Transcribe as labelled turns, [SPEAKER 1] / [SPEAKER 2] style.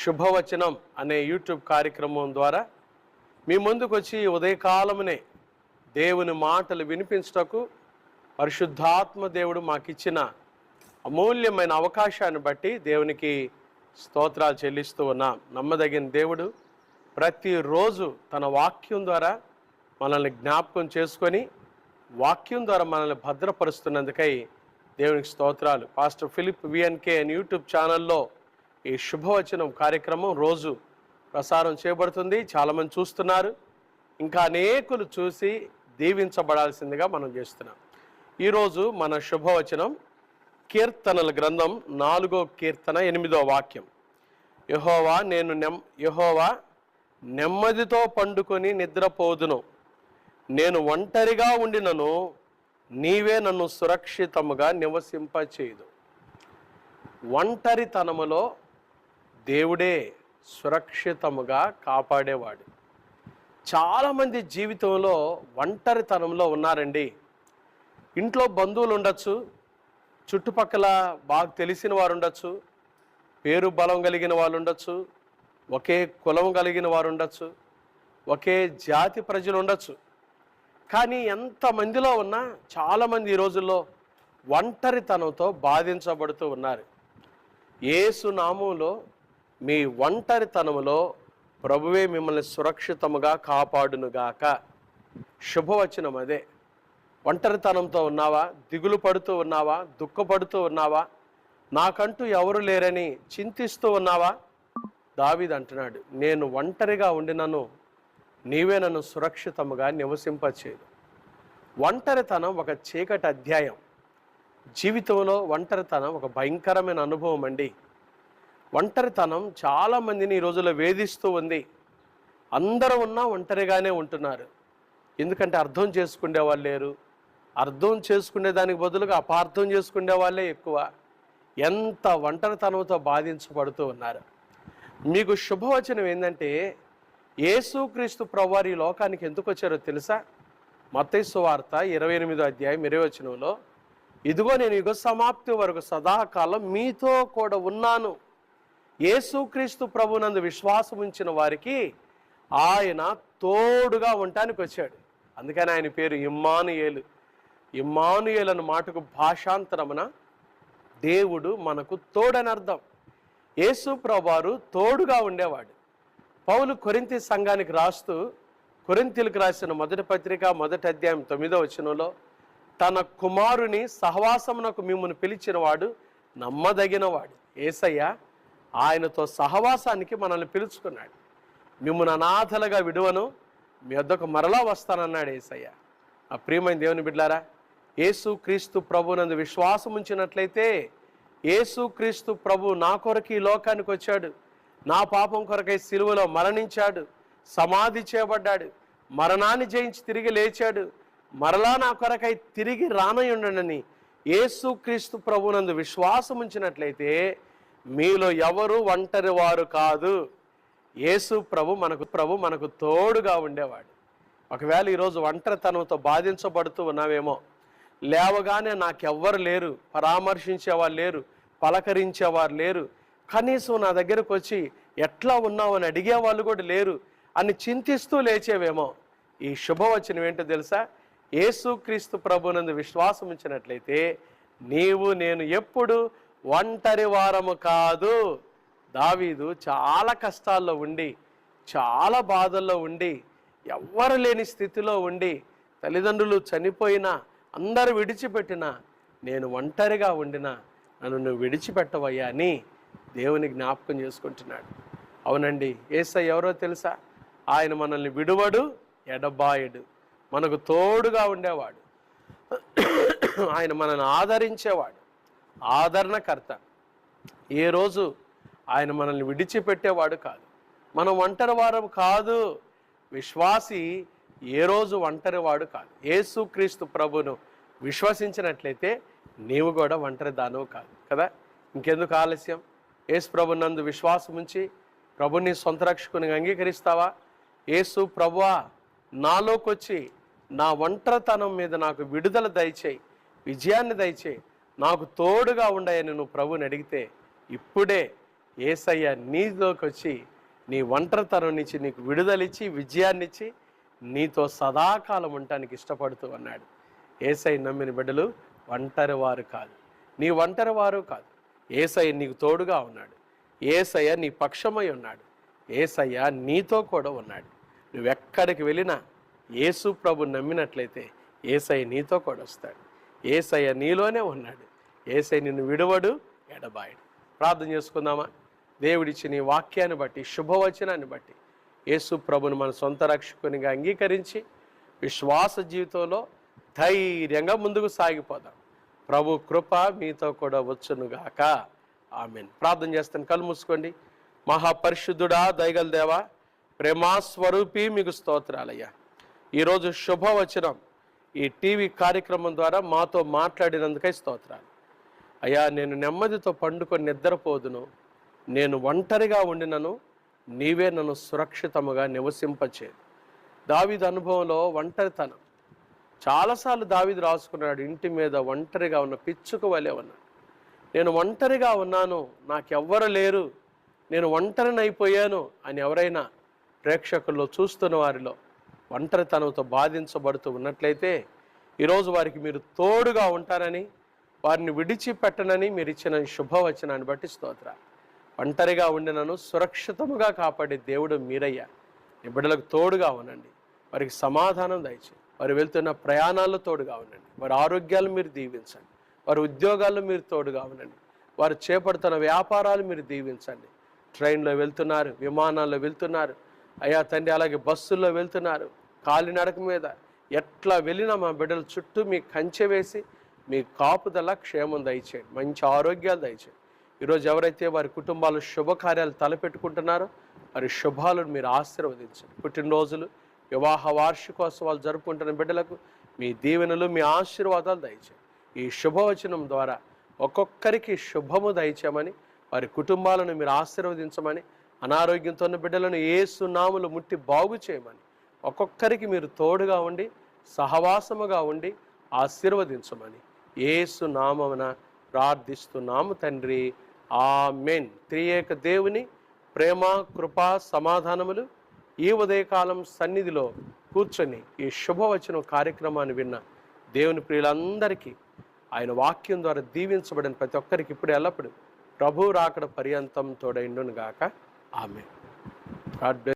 [SPEAKER 1] శుభవచనం అనే యూట్యూబ్ కార్యక్రమం ద్వారా మీ ముందుకు వచ్చి ఉదయకాలమునే దేవుని మాటలు వినిపించుటకు పరిశుద్ధాత్మ దేవుడు మాకిచ్చిన అమూల్యమైన అవకాశాన్ని బట్టి దేవునికి స్తోత్రాలు చెల్లిస్తూ ఉన్నాం. నమ్మదగిన దేవుడు ప్రతిరోజు తన వాక్యం ద్వారా మనల్ని జ్ఞాపకం చేసుకొని వాక్యం ద్వారా మనల్ని భద్రపరుస్తున్నందుకై దేవునికి స్తోత్రాలు. పాస్టర్ ఫిలిప్ విఎన్కే అని యూట్యూబ్ ఛానల్లో ఈ శుభవచనం కార్యక్రమం రోజు ప్రసారం చేయబడుతుంది. చాలామంది చూస్తున్నారు, ఇంకా అనేకులు చూసి దీవించబడాల్సిందిగా మనం చేస్తున్నాం. ఈరోజు మన శుభవచనం కీర్తనల గ్రంథం 4వ కీర్తన 8వ వాక్యం. యెహోవా నెమ్మదితో పండుకొని నిద్రపోదును, నేను ఒంటరిగా ఉండినను నీవే నన్ను సురక్షితముగా నివసింపచేయుదు. ఒంటరితనములో దేవుడే సురక్షితముగా కాపాడేవాడు. చాలామంది జీవితంలో ఒంటరితనంలో ఉన్నారండి. ఇంట్లో బంధువులు ఉండొచ్చు, చుట్టుపక్కల బాగా తెలిసిన వారు ఉండొచ్చు, పేరు బలం కలిగిన వాళ్ళు ఉండొచ్చు, ఒకే కులం కలిగిన వారు ఉండొచ్చు, ఒకే జాతి ప్రజలు ఉండొచ్చు. కానీ ఎంతమందిలో ఉన్నా చాలామంది ఈ రోజుల్లో ఒంటరితనంతో బాధించబడుతూ ఉన్నారు. యేసు నామములో మీ ఒంటరితనములో ప్రభువే మిమ్మల్ని సురక్షితముగా కాపాడునుగాక. శుభవచనం అదే. ఒంటరితనంతో ఉన్నావా? దిగులు పడుతూ ఉన్నావా? దుఃఖపడుతూ ఉన్నావా? నాకంటూ ఎవరు లేరని చింతిస్తూ ఉన్నావా? దావీదు అంటున్నాడు, నేను ఒంటరిగా ఉండినను నీవే నన్ను సురక్షితముగా నివసింపచేయదు. ఒంటరితనం ఒక చీకటి అధ్యాయం. జీవితంలో ఒంటరితనం ఒక భయంకరమైన అనుభవం అండి. ఒంటరితనం చాలామందిని ఈ రోజుల్లో వేధిస్తూ ఉంది. అందరూ ఉన్నా ఒంటరిగానే ఉంటున్నారు. ఎందుకంటే అర్థం చేసుకునే వాళ్ళు లేరు. అర్థం చేసుకునే దానికి బదులుగా అపార్థం చేసుకునే వాళ్ళే ఎక్కువ. ఎంత ఒంటరితనంతో బాధించబడుతూ ఉన్నారు. మీకు శుభవచనం ఏంటంటే, యేసుక్రీస్తు ప్రభువారు ఈ లోకానికి ఎందుకు వచ్చారో తెలుసా? మత్తయి సువార్త 28వ అధ్యాయం 20వ వచనంలో, ఇదిగో నేను యుగ సమాప్తి వరకు సదాకాలం మీతో కూడా ఉన్నాను. యేసుక్రీస్తు ప్రభునందు విశ్వాసం ఉంచిన వారికి ఆయన తోడుగా ఉండటానికి వచ్చాడు. అందుకని ఆయన పేరు ఇమ్మానుయేలు. ఇమ్మానుయేలు అన్న మాటకు భాషాంతరమున దేవుడు మనకు తోడని అర్థం. యేసు ప్రభువారు తోడుగా ఉండేవాడు. పౌలు కొరింథీ సంఘానికి రాస్తూ కొరింథీలకు రాసిన మొదటి పత్రిక 1వ అధ్యాయం 9వ వచనంలో, తన కుమారుని సహవాసమునకు మిమ్మును పిలిచిన వాడు నమ్మదగినవాడు. యేసయ్య ఆయనతో సహవాసానికి మనల్ని పిలుచుకున్నాడు. మిమ్మును అనాథలుగా విడువను, మీ వద్దకు మరలా వస్తానన్నాడు యేసయ్య. ఆ ప్రియమైన దేవుని బిడ్డలారా, యేసుక్రీస్తు ప్రభునందు విశ్వాసం ఉంచినట్లయితే, యేసుక్రీస్తు ప్రభు నా కొరకు ఈ లోకానికి వచ్చాడు, నా పాపం కొరకై సిలువలో మరణించాడు, సమాధి చేయబడ్డాడు, మరణాన్ని జయించి తిరిగి లేచాడు, మరలా నా కొరకై తిరిగి రానయుండనని యేసుక్రీస్తు ప్రభునందు విశ్వాసం ఉంచినట్లయితే మీలో ఎవరు ఒంటరి వారు కాదు. యేసు ప్రభు మనకు తోడుగా ఉండేవాడు. ఒకవేళ ఈరోజు ఒంటరితనంతో బాధించబడుతూ ఉన్నావేమో, లేవగానే నాకెవ్వరు లేరు, పరామర్శించేవారు లేరు, పలకరించేవారు లేరు, కనీసం నా దగ్గరకు వచ్చి ఎట్లా ఉన్నావు అని అడిగేవాళ్ళు కూడా లేరు అని చింతిస్తూ లేచేవేమో, ఈ శుభవచనం ఏంటో తెలుసా? యేసుక్రీస్తు ప్రభునందు విశ్వాసం ఉంచినట్లయితే నీవు నేను ఎప్పుడు ఒంటరి వారము కాదు. దావీదు చాలా కష్టాల్లో ఉండి, చాలా బాధల్లో ఉండి, ఎవ్వరు లేని స్థితిలో ఉండి, తల్లిదండ్రులు చనిపోయినా, అందరూ విడిచిపెట్టినా, నేను ఒంటరిగా ఉండినా నన్ను నువ్వు విడిచిపెట్టవయ్యా అని దేవుని జ్ఞాపకం చేసుకుంటున్నాడు. అవునండి, యేసయ్య ఎవరో తెలుసా? ఆయన మనల్ని విడువడు, ఎడబాయడు, మనకు తోడుగా ఉండేవాడు. ఆయన మనల్ని ఆదరించేవాడు, ఆదరణకర్త. ఏ రోజు ఆయన మనల్ని విడిచిపెట్టేవాడు కాదు. మనం ఒంటరి వారం కాదు. విశ్వాసి ఏ రోజు ఒంటరివాడు కాదు. యేసుక్రీస్తు ప్రభును విశ్వసించినట్లయితే నీవు కూడా ఒంటరి దానవు కాదు కదా. ఇంకెందుకు ఆలస్యం? యేసు ప్రభునందు విశ్వాసం ఉంచి ప్రభుని సొంత రక్షకునిగా అంగీకరిస్తావా? యేసు ప్రభువా, నాలోకి వచ్చి నా ఒంటరితనం మీద నాకు విడుదల దయచేయి, విజయాన్ని దయచేయి, నాకు తోడుగా ఉండయని నువ్వు ప్రభుని అడిగితే ఇప్పుడే యేసయ్య నీలోకి వచ్చి నీ ఒంటరితనం నుంచి నీకు విడుదలిచ్చి విజయాన్నిచ్చి నీతో సదాకాలం ఉండటానికి ఇష్టపడుతూ ఉన్నాడు. యేసయ్య నమ్మిన బిడ్డలు ఒంటరి వారు కాదు, నీ ఒంటరి వారు కాదు. యేసయ్య నీకు తోడుగా ఉన్నాడు. యేసయ్య నీ పక్షమై ఉన్నాడు. యేసయ్య నీతో కూడా ఉన్నాడు. నువ్వెక్కడికి వెళ్ళినా యేసు ప్రభు నమ్మినట్లయితే యేసయ్య నీతో కూడా వస్తాడు. యేసయ్య నీలోనే ఉన్నాడు. యేసయ్య నిన్ను విడువడు, ఎడబాయడు. ప్రార్థన చేసుకుందామా? దేవుడిచ్చిన ఈ వాక్యాన్ని బట్టి, శుభవచనాన్ని బట్టి యేసు ప్రభుని మన సొంత రక్షకునిగా అంగీకరించి విశ్వాస జీవితంలో ధైర్యంగా ముందుకు సాగిపోదాం. ప్రభు కృప మీతో కూడా వచ్చునుగాక. ఆమేన్. ప్రార్థన చేస్తాను. కళ్ళు మూసుకోండి. మహాపరిశుద్ధుడా, దయగల దేవా, ప్రేమాస్వరూపి, మీకు స్తోత్రాలయ్యా. ఈరోజు శుభవచనం ఈ టీవీ కార్యక్రమం ద్వారా మాతో మాట్లాడినందుకై స్తోత్రాలు అయ్యా. నేను నెమ్మదితో పండుకొని నిద్రపోదును, నేను ఒంటరిగా ఉండినను నీవే నన్ను సురక్షితముగా నివసింపచేయు. దావీదు అనుభవంలో ఒంటరితనం చాలాసార్లు దావీదు రాసుకున్నాడు. ఇంటి మీద ఒంటరిగా ఉన్న పిచ్చుక వలె ఉన్నాను, నేను ఒంటరిగా ఉన్నాను, నాకెవ్వరు లేరు, నేను ఒంటరినైపోయాను అని ఎవరైనా ప్రేక్షకుల్లో చూస్తున్న వారిలో ఒంటరితనంతో బాధించబడుతూ ఉన్నట్లయితే ఈరోజు వారికి మీరు తోడుగా ఉంటారని, వారిని విడిచిపెట్టనని మీరు ఇచ్చిన శుభవచనాన్ని బట్టి స్తోత్ర. ఒంటరిగా ఉండినను సురక్షితముగా కాపాడే దేవుడు మీరయ్యా. నీ బిడ్డలకు తోడుగా ఉండండి, వారికి సమాధానం దయచేయండి, వారు వెళ్తున్న ప్రయాణాల్లో తోడుగా ఉండండి, వారి ఆరోగ్యాలు మీరు దీవించండి, వారి ఉద్యోగాల్లో మీరు తోడుగా ఉండండి, వారు చేపడుతున్న వ్యాపారాలు మీరు దీవించండి. ట్రైన్లో వెళ్తున్నారు, విమానాల్లో వెళ్తున్నారు అయ్యా తండ్రి, అలాగే బస్సుల్లో వెళ్తున్నారు, కాలినడక మీద ఎట్లా వెళ్ళినా మా బిడ్డల చుట్టూ మీ కంచె వేసి మీ కాపుదల క్షేమం దయచేయండి, మంచి ఆరోగ్యాలు దయచేయండి. ఈరోజు ఎవరైతే వారి కుటుంబాలు శుభకార్యాలు తలపెట్టుకుంటున్నారో వారి శుభాలను మీరు ఆశీర్వదించండి. పుట్టినరోజులు, వివాహ వార్షికోత్సవాలు జరుపుకుంటున్న బిడ్డలకు మీ దీవెనలు, మీ ఆశీర్వాదాలు దయచేయండి. ఈ శుభవచనం ద్వారా ఒక్కొక్కరికి శుభము దయచేయమని, వారి కుటుంబాలను మీరు ఆశీర్వదించమని, అనారోగ్యంతో ఉన్న బిడ్డలను యేసు నామములో ముట్టి బాగు చేయమని, ఒక్కొక్కరికి మీరు తోడుగా ఉండి సహవాసముగా ఉండి ఆశీర్వదించమని యేసు నామమున ప్రార్థిస్తున్నాము తండ్రి. ఆమేన్. త్రియేక దేవుని ప్రేమ, కృప, సమాధానములు ఈ ఉదయకాలం సన్నిధిలో కూర్చొని ఈ శుభవచనం కార్యక్రమాన్ని విన్న దేవుని ప్రియులందరికీ ఆయన వాక్యం ద్వారా దీవించబడిన ప్రతి ఒక్కరికి ఇప్పుడు ఎల్లప్పుడు ప్రభు రాకడ పర్యంతం తోడైండును గాక. ఆమేన్. God bless.